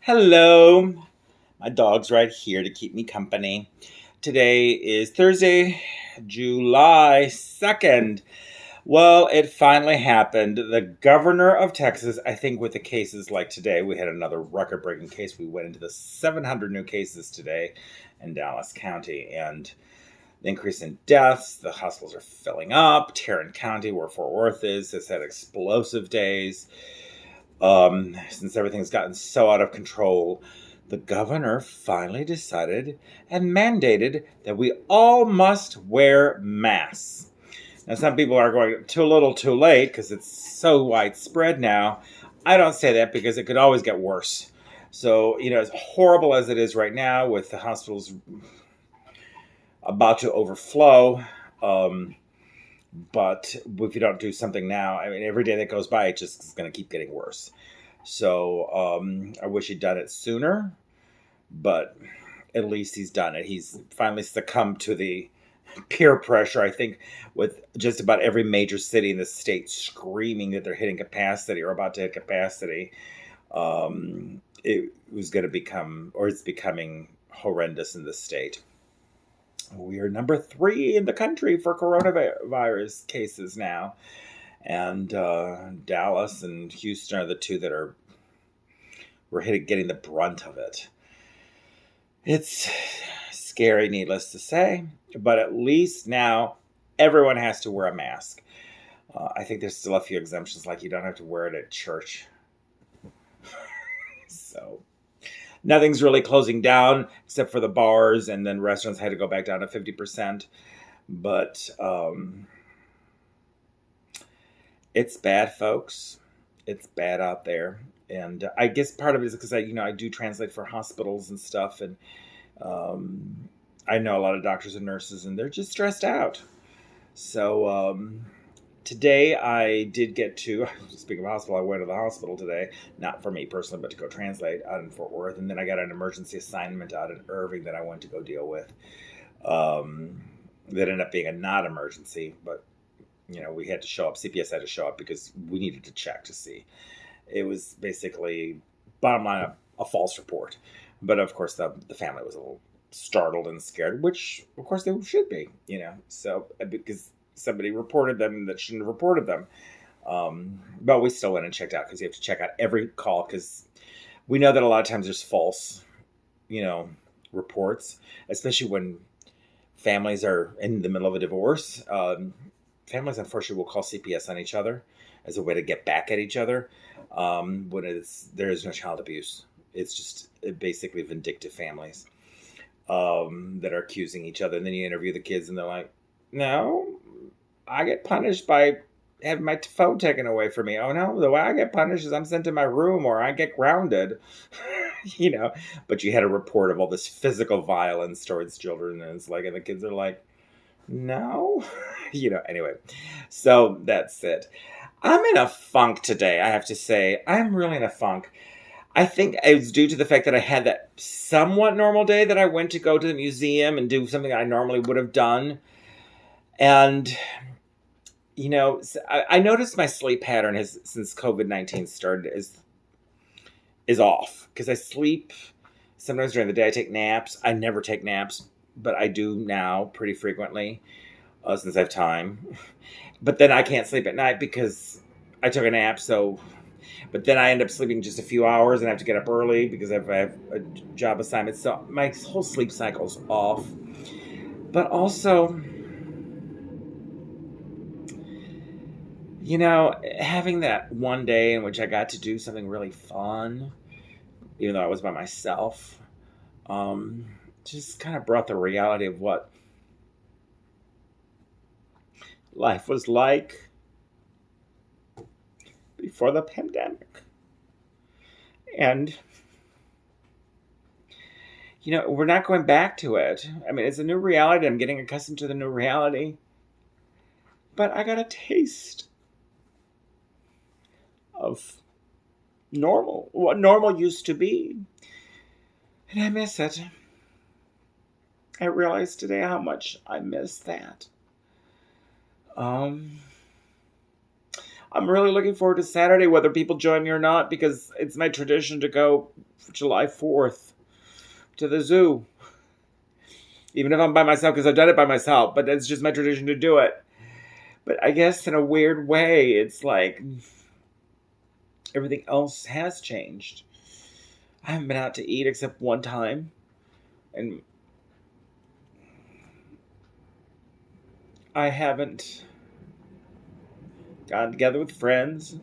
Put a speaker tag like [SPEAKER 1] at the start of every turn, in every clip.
[SPEAKER 1] Hello. My dog's right here to keep me company. Today is Thursday, July 2nd. Well, it finally happened. The governor of Texas, I think with the cases like today, we had another record breaking case. We went into the 700 new cases today in Dallas County. And the increase in deaths, the hospitals are filling up. Tarrant County, where Fort Worth is, has had explosive days. Since everything's gotten so out of control, the governor finally decided and mandated that we all must wear masks. Now, some people are going too little too late because it's so widespread now. I don't say that because it could always get worse. So, as horrible as it is right now with the hospitals about to overflow, but if you don't do something now, I mean, every day that goes by, it just is going to keep getting worse. So I wish he'd done it sooner, but at least he's done it. He's finally succumbed to the peer pressure, I think, with just about every major city in the state screaming that they're hitting capacity or about to hit capacity. It was going to become, or it's becoming horrendous in the state. We are number 3 in the country for coronavirus cases now. And Dallas and Houston are the two that we're getting the brunt of it. It's scary, needless to say, but at least now everyone has to wear a mask. I think there's still a few exemptions, like you don't have to wear it at church. So nothing's really closing down except for the bars, and then restaurants had to go back down to 50%. But it's bad, folks. It's bad out there. And I guess part of it is because I do translate for hospitals and stuff. And I know a lot of doctors and nurses, and they're just stressed out. So today I did get to, speaking of hospital, I went to the hospital today. Not for me personally, but to go translate out in Fort Worth. And then I got an emergency assignment out in Irving that I went to go deal with. That ended up being a not emergency, but we had to show up. CPS had to show up because we needed to check to see. It was basically, bottom line, a false report. But of course, the family was a little startled and scared, which of course they should be, So because somebody reported them that shouldn't have reported them. But we still went and checked out because you have to check out every call because we know that a lot of times there's false, reports, especially when families are in the middle of a divorce. Families, unfortunately, will call CPS on each other as a way to get back at each other when there is no child abuse. It's just basically vindictive families that are accusing each other. And then you interview the kids and they're like, no, I get punished by having my phone taken away from me. Oh, no, the way I get punished is I'm sent to my room or I get grounded. But you had a report of all this physical violence towards children. And it's like, and the kids are like, no, anyway, so that's it. I'm in a funk today, I have to say. I'm really in a funk. I think it's due to the fact that I had that somewhat normal day that I went to go to the museum and do something I normally would have done. And, I noticed my sleep pattern has, since COVID-19 started, is off. Because I sleep sometimes during the day. I take naps. I never take naps, but I do now pretty frequently since I have time. But then I can't sleep at night because I took a nap. But then I end up sleeping just a few hours and I have to get up early because I have a job assignment. So my whole sleep cycle's off. But also, having that one day in which I got to do something really fun, even though I was by myself, just kind of brought the reality of what life was like before the pandemic. And, we're not going back to it. I mean, it's a new reality. I'm getting accustomed to the new reality. But I got a taste of normal, what normal used to be. And I miss it. I realized today how much I miss that. I'm really looking forward to Saturday, whether people join me or not, because it's my tradition to go July 4th to the zoo. Even if I'm by myself, because I've done it by myself, but it's just my tradition to do it. But I guess in a weird way, it's like everything else has changed. I haven't been out to eat except one time. And I haven't gotten together with friends.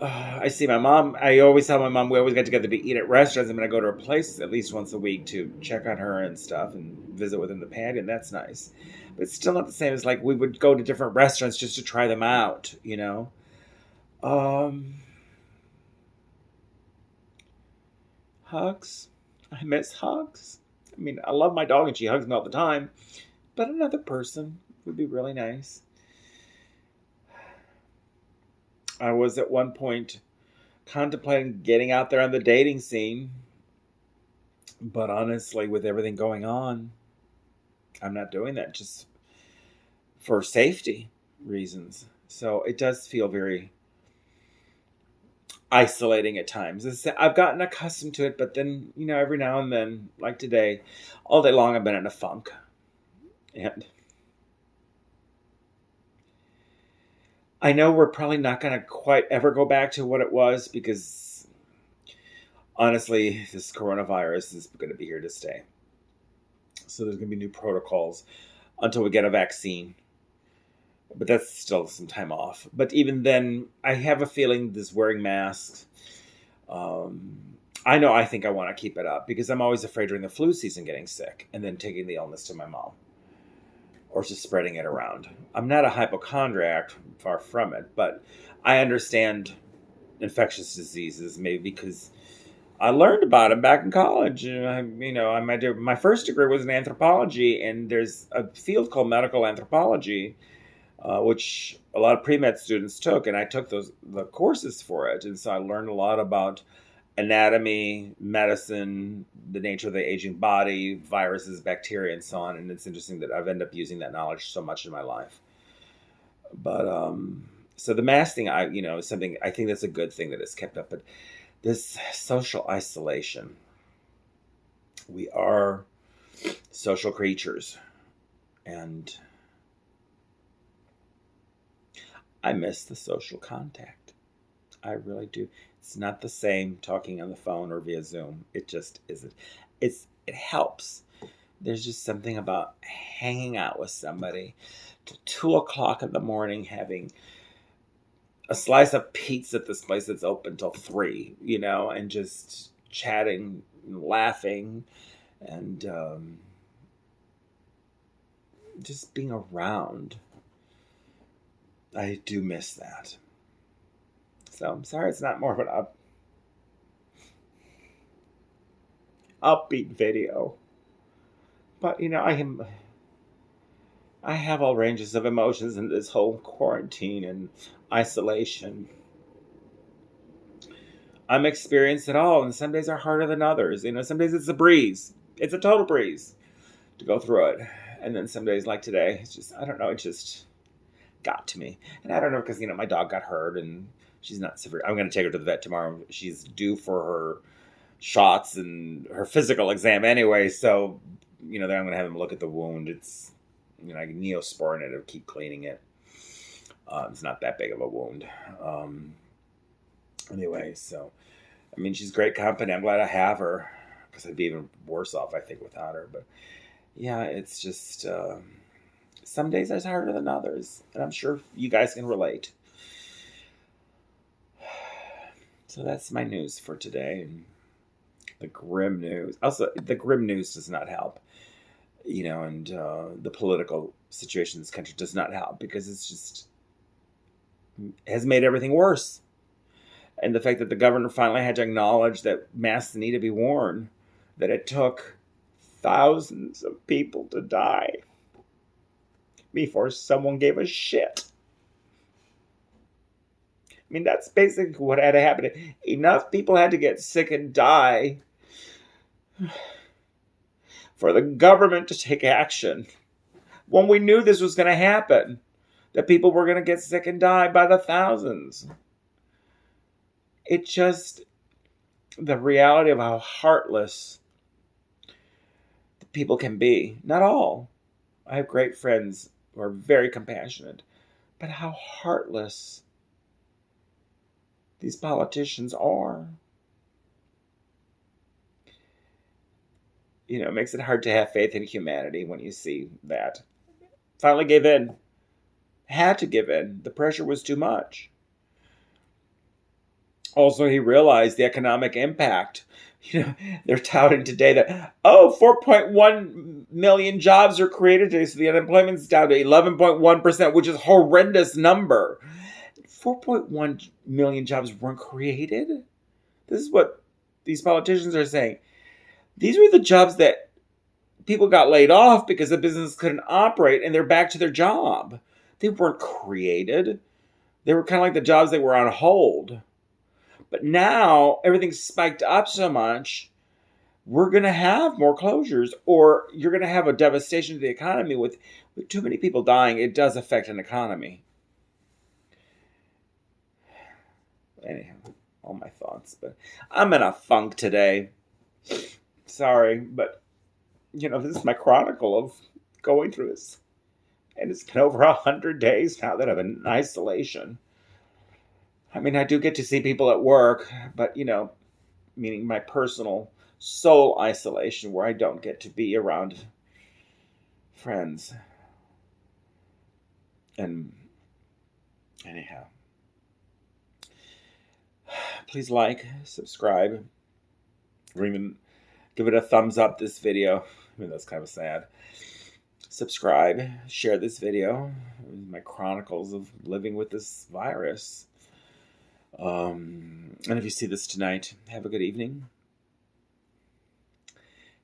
[SPEAKER 1] I see my mom. I always tell my mom we always get together to eat at restaurants. I'm going to go to her place at least once a week to check on her and stuff and visit within the patio, and that's nice. But it's still not the same as like we would go to different restaurants just to try them out, you know? Hugs. I miss hugs. I mean, I love my dog and she hugs me all the time, but another person would be really nice. I was at one point contemplating getting out there on the dating scene, but honestly, with everything going on, I'm not doing that just for safety reasons. So it does feel very isolating at times. I've gotten accustomed to it, but then, every now and then, like today, all day long I've been in a funk. And I know we're probably not going to quite ever go back to what it was because, honestly, this coronavirus is going to be here to stay. So there's going to be new protocols until we get a vaccine. But that's still some time off. But even then, I have a feeling this wearing masks, I think I want to keep it up because I'm always afraid during the flu season getting sick and then taking the illness to my mom or just spreading it around. I'm not a hypochondriac, far from it, but I understand infectious diseases maybe because I learned about them back in college. My first degree was in anthropology, and there's a field called medical anthropology, which a lot of pre-med students took, and I took the courses for it. And so I learned a lot about anatomy, medicine, the nature of the aging body, viruses, bacteria, and so on. And it's interesting that I've ended up using that knowledge so much in my life. But so the mask thing, is something I think that's a good thing that it's kept up. But this social isolation, we are social creatures, and I miss the social contact. I really do. It's not the same talking on the phone or via Zoom. It just isn't. It helps. There's just something about hanging out with somebody till 2:00 in the morning, having a slice of pizza at this place that's open till 3, and just chatting, and laughing, and just being around. I do miss that. So I'm sorry it's not more of an upbeat video. But, I have all ranges of emotions in this whole quarantine and isolation. I'm experienced it all, and some days are harder than others. Some days it's a breeze. It's a total breeze to go through it. And then some days like today, it's just, I don't know, it just got to me. And I don't know, because, my dog got hurt, and she's not severe. I'm going to take her to the vet tomorrow. She's due for her shots and her physical exam anyway. So, then I'm going to have him look at the wound. It's, I can Neosporin it. I'll keep cleaning it. It's not that big of a wound. Anyway, so, she's great company. I'm glad I have her because I'd be even worse off, I think, without her. But yeah, it's just, some days are harder than others. And I'm sure you guys can relate. So that's my news for today. The grim news. Also, the grim news does not help. And the political situation in this country does not help because it's just has made everything worse. And the fact that the governor finally had to acknowledge that masks need to be worn, that it took thousands of people to die before someone gave a shit. That's basically what had to happen. Enough people had to get sick and die for the government to take action when we knew this was going to happen. that people were going to get sick and die by the thousands. It just, the reality of how heartless people can be. Not all. I have great friends who are very compassionate, but how heartless these politicians are. You know, it makes it hard to have faith in humanity when you see that. Finally gave in. Had to give in. The pressure was too much. Also, he realized the economic impact. You know, they're touting today that, 4.1 million jobs are created today, so the unemployment's down to 11.1%, which is a horrendous number. 4.1 million jobs weren't created? This is what these politicians are saying. These were the jobs that people got laid off because the business couldn't operate, and they're back to their job. They weren't created. They were kind of like the jobs that were on hold. But now everything's spiked up so much, we're going to have more closures, or you're going to have a devastation to the economy with too many people dying. It does affect an economy. Anyhow, all my thoughts. But I'm in a funk today. Sorry, but you know, this is my chronicle of going through this. And it's been over 100 days now that I'm in isolation. I mean, I do get to see people at work, but, you know, meaning my personal soul isolation where I don't get to be around friends. And anyhow, please like, subscribe, or even give it a thumbs up, this video. I mean, that's kind of sad. Subscribe, share this video, my chronicles of living with this virus. And if you see this tonight, have a good evening.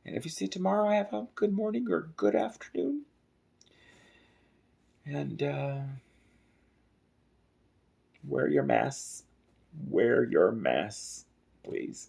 [SPEAKER 1] And if you see it tomorrow, have a good morning or good afternoon. And wear your masks. Wear your masks, please.